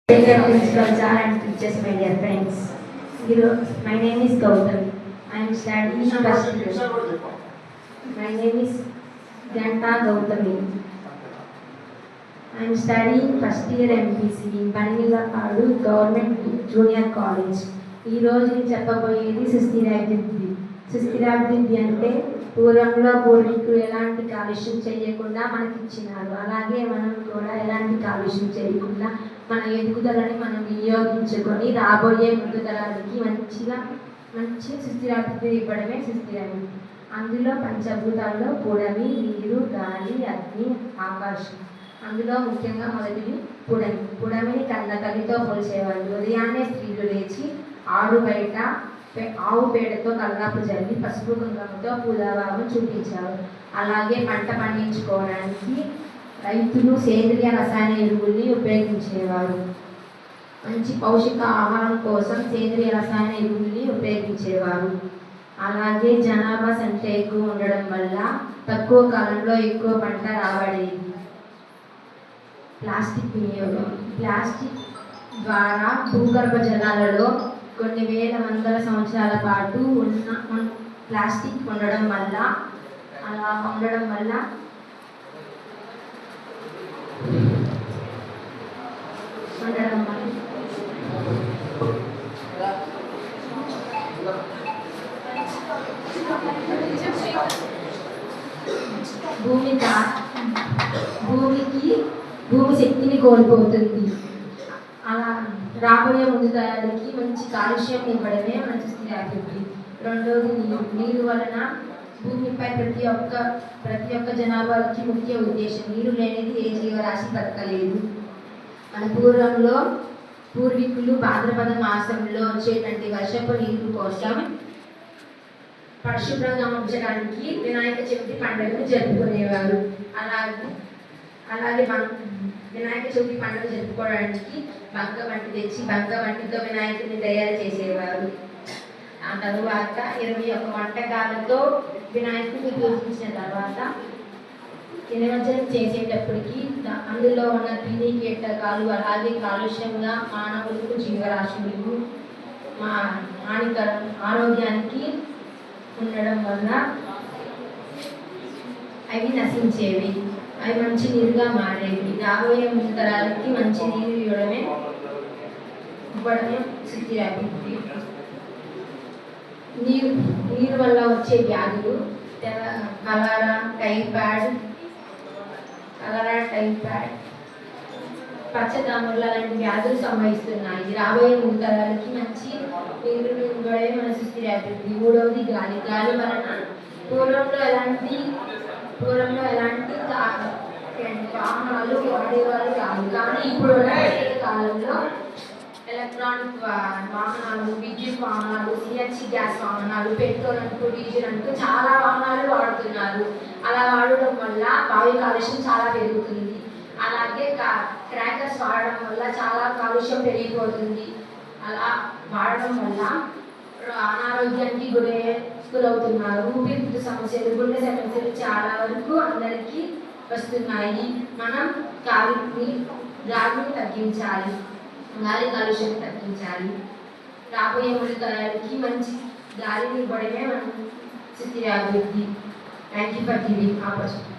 Principals and teachers, my dear friends. My name is Gautam. I am studying first year. My name is Ganta Gautami. I am studying first year MPC in Banilapadu Government Junior College. ఈ రోజు నేను చెప్పబోయేది సుస్థిరాభివృద్ధి. సుస్థిరాభివృద్ధి అంటే పూర్వంలో పూర్వీకులు ఎలాంటి కాలుష్యం చేయకుండా మనకి ఇచ్చినారు. అలాగే మనం కూడా ఎలాంటి కాలుష్యం చేయకుండా మన ఎదుగుదలని మనం వినియోగించుకొని రాబోయే ముందు తరాలకి మంచి సుస్థిరాభివృద్ధి ఇవ్వడమే సుస్థిరాభివృద్ధి. అందులో పంచభూతాల్లో పుడమి, నీరు, గాలి, అగ్ని, ఆకాశం. అందులో ముఖ్యంగా మొదటిది పుడమి. పుడమిని కన్నతల్లితో పోల్చేవాళ్ళు. ఉదయాన్నే స్త్రీలు లేచి ఆరు బయట ఆవు పేడతో కల్లాపు జల్లి పసుపు కుంకుమతో పూలభావం చూపించారు. అలాగే పంట పండించుకోవడానికి రైతులు సేంద్రియ రసాయన ఎరువుల్ని ఉపయోగించేవారు. మంచి పౌష్టిక ఆహారం కోసం సేంద్రియ రసాయన ఎరువుల్ని ఉపయోగించేవారు. అలాగే జనాభా సంఖ్య ఎక్కువ ఉండడం వల్ల తక్కువ కాలంలో ఎక్కువ పంట రాబడేది. ప్లాస్టిక్ వినియోగం. ప్లాస్టిక్ ద్వారా భూగర్భ జలాలలో కొన్ని వేల వందల సంవత్సరాల పాటు ప్లాస్టిక్ ఉండడం వల్ల భూమి శక్తిని కోల్పోతుంది. అలా రాబోయే ముందు తరాలకి మంచి కాలుష్యం ఇవ్వడమే మన సుస్థిరాభివృద్ధి. రెండోది నీరు వలన భూమిపై ప్రతి ఒక్క జనాభాకి ముఖ్య ఉద్దేశం. నీరు లేనిది ఏ జీవరాశి బతకలేదు. మన పూర్వీకులు భాద్రపద మాసంలో వచ్చేటువంటి వర్షపు నీరు కోసం పరిశుభ్రంగా ఉంచడానికి వినాయక చవితి పండుగను జరుపుకునేవారు. అలాగే వినాయక చవితి పండుగ జరుపుకోవడానికి బంక మట్టి తెచ్చి బంక మట్టితో వినాయకుడిని తయారు చేసేవారు. ఆ తరువాత 21 వంటకాలతో వినాయకుడిని పూజించిన తర్వాత నిమజ్జనం చేసేటప్పటికి అందులో ఉన్న క్రిమి కీటకాలు అలాగే కాలుష్యంగా మానవులకు జీవరాశులకు హానికరం ఆరోగ్యానికి ఉండడం వల్ల అవి నశించేవి. అవి మంచి నీరుగా మారేవి. రాబోయే ముందు తరాలకి మంచి నీరు ఇవ్వడమే సుస్థిరాభివృద్ధి. నీరు వల్ల వచ్చే వ్యాధులు కలరా, టైఫాయిడ్, పచ్చదమ్ములు లాంటి వ్యాధులు సంభవిస్తున్నాయి. రాబోయే ముందు తరాలకి మంచి నీరు ఇవ్వడమే మన సుస్థిరాభివృద్ధి. మూడవది గాలి. గాలి వలన పూర్వంలో ఎలాంటి వాహనాలు వాడేవారు కాదు. కానీ ఇప్పుడు కాలంలో ఎలక్ట్రానిక్ వాహనాలు, విద్యుత్ వాహనాలు, సిఎన్జి గ్యాస్ వాహనాలు, పెట్రోల్ అంటూ డీజిల్ అంటూ చాలా వాహనాలు వాడుతున్నారు. అలా వాడడం వల్ల వాయు కాలుష్యం చాలా పెరుగుతుంది. అలాగే క్రాకర్స్ వాడడం వల్ల చాలా కాలుష్యం పెరిగిపోతుంది. అలా వాడడం వల్ల అనారోగ్యానికి గురవుతున్నారు. ఊపిరితిత్తు సమస్యలు, గుండె సమస్యలు చాలా వరకు అందరికీ వస్తున్నాయి. మనం గాలిని తగ్గించాలి, గాలి కాలుష్యాన్ని తగ్గించాలి. రాబోయే ముందు తరాలకి మంచి గాలిని ఇవ్వడమే మన సుస్థిరాభివృద్ధి. Thank you for giving opportunity.